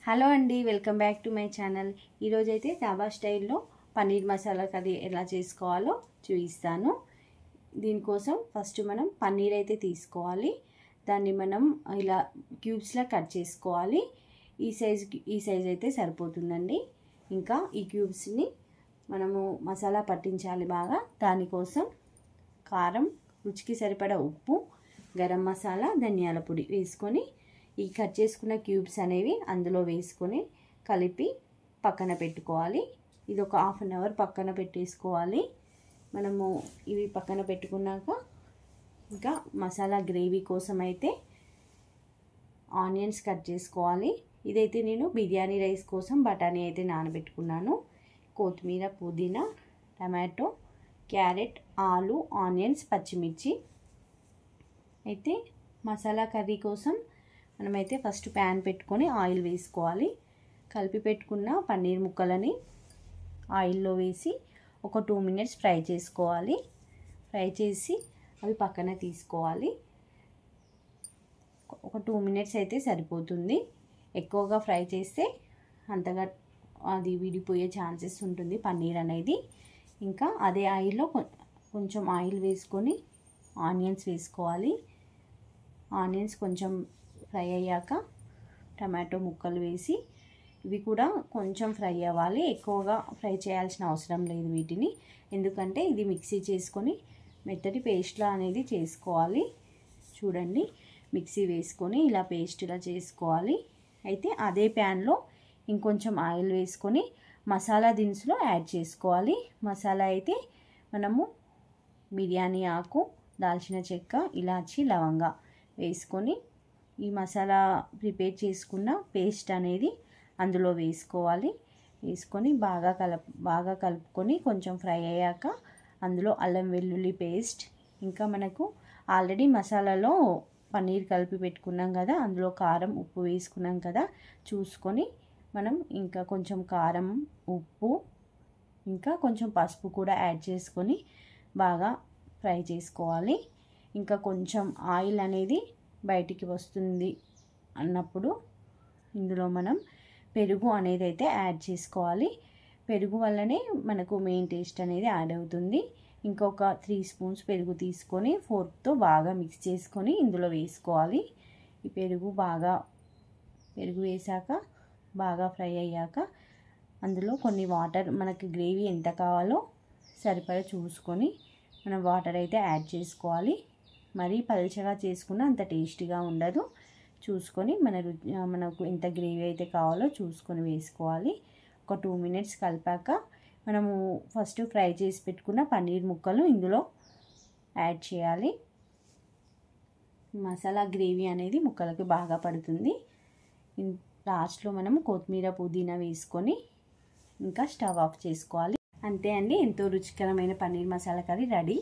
Hello అండి, welcome back to my channel. ఈరోజు అయితే డాబా స్టైల్లో పన్నీర్ మసాలా కర్రీ ఎలా చేసుకోవాలో చూపిస్తాను. దీనికోసం ఫస్ట్ మనం పన్నీర్ అయితే తీసుకోవాలి. దాన్ని మనం ఇలా క్యూబ్స్లా కట్ చేసుకోవాలి. ఈ సైజ్ అయితే సరిపోతుందండి. ఇంకా ఈ క్యూబ్స్ని మనము మసాలా పట్టించాలి బాగా. దానికోసం కారం, రుచికి సరిపడా ఉప్పు, గరం మసాలా, ధనియాల పొడి వేసుకొని ఈ కట్ చేసుకున్న క్యూబ్స్ అనేవి అందులో వేసుకొని కలిపి పక్కన పెట్టుకోవాలి. ఇది ఒక హాఫ్ అన్ అవర్ పక్కన పెట్టేసుకోవాలి. మనము ఇవి పక్కన పెట్టుకున్నాక ఇంకా మసాలా గ్రేవీ కోసం అయితే ఆనియన్స్ కట్ చేసుకోవాలి. ఇదైతే నేను బిర్యానీ రైస్ కోసం బఠానీ అయితే నానబెట్టుకున్నాను. కొత్తిమీర, పుదీనా, టమాటో, క్యారెట్, ఆలు, ఆనియన్స్, పచ్చిమిర్చి. అయితే మసాలా కర్రీ కోసం మనమైతే ఫస్ట్ ప్యాన్ పెట్టుకొని ఆయిల్ వేసుకోవాలి. కలిపి పెట్టుకున్న పన్నీర్ ముక్కలని ఆయిల్లో వేసి ఒక 2 మినిట్స్ ఫ్రై చేసుకోవాలి. ఫ్రై చేసి అవి పక్కన తీసుకోవాలి. ఒక 2 మినిట్స్ అయితే సరిపోతుంది. ఎక్కువగా ఫ్రై చేస్తే అంతగా అది విడిపోయే ఛాన్సెస్ ఉంటుంది పన్నీర్ అనేది. ఇంకా అదే ఆయిల్లో కొంచెం ఆయిల్ వేసుకొని ఆనియన్స్ వేసుకోవాలి. ఆనియన్స్ కొంచెం ఫ్రై అయ్యాక టమాటో ముక్కలు వేసి ఇవి కూడా కొంచెం ఫ్రై అవ్వాలి. ఎక్కువగా ఫ్రై చేయాల్సిన అవసరం లేదు వీటిని, ఎందుకంటే ఇది మిక్సీ చేసుకొని మెత్తటి పేస్ట్లా అనేది చేసుకోవాలి. చూడండి, మిక్సీ వేసుకొని ఇలా పేస్ట్లా చేసుకోవాలి. అయితే అదే ప్యాన్లో ఇంకొంచెం ఆయిల్ వేసుకొని మసాలా దినుసులు యాడ్ చేసుకోవాలి. మసాలా అయితే మనము బిర్యానీ ఆకు, దాల్చిన చెక్క, ఇలాచి, లవంగా వేసుకొని ఈ మసాలా ప్రిపేర్ చేసుకున్న పేస్ట్ అనేది అందులో వేసుకోవాలి. వేసుకొని బాగా కలుపుకొని కొంచెం ఫ్రై అయ్యాక అందులో అల్లం వెల్లుల్లి పేస్ట్, ఇంకా మనకు ఆల్రెడీ మసాలాలో పన్నీర్ కలిపి పెట్టుకున్నాం కదా, అందులో కారం, ఉప్పు వేసుకున్నాం కదా, చూసుకొని మనం ఇంకా కొంచెం కారం, ఉప్పు, ఇంకా కొంచెం పసుపు కూడా యాడ్ చేసుకొని బాగా ఫ్రై చేసుకోవాలి. ఇంకా కొంచెం ఆయిల్ అనేది బయటికి వస్తుంది అన్నప్పుడు ఇందులో మనం పెరుగు అనేది అయితే యాడ్ చేసుకోవాలి. పెరుగు వల్లనే మనకు మెయిన్ టేస్ట్ అనేది యాడ్ అవుతుంది. ఇంకొక 3 స్పూన్స్ పెరుగు తీసుకొని ఫోర్క్తో బాగా మిక్స్ చేసుకొని ఇందులో వేసుకోవాలి. ఈ పెరుగు వేసాక బాగా ఫ్రై అయ్యాక అందులో కొన్ని వాటర్, మనకి గ్రేవీ ఎంత కావాలో సరిపడా చూసుకొని మనం వాటర్ అయితే యాడ్ చేసుకోవాలి. మరీ పల్చగా చేసుకున్న అంత టేస్టీగా ఉండదు. చూసుకొని మనకు ఎంత గ్రేవీ అయితే కావాలో చూసుకొని వేసుకోవాలి. ఒక 2 మినిట్స్ కలిపాక మనము ఫస్ట్ ఫ్రై చేసి పెట్టుకున్న పన్నీర్ ముక్కలు ఇందులో యాడ్ చేయాలి. మసాలా గ్రేవీ అనేది ముక్కలకి బాగా పడుతుంది. లాస్ట్లో మనము కొత్తిమీర, పుదీనా వేసుకొని ఇంకా స్టవ్ ఆఫ్ చేసుకోవాలి. అంతే అండి, ఎంతో రుచికరమైన పన్నీర్ మసాలా కర్రీ రెడీ.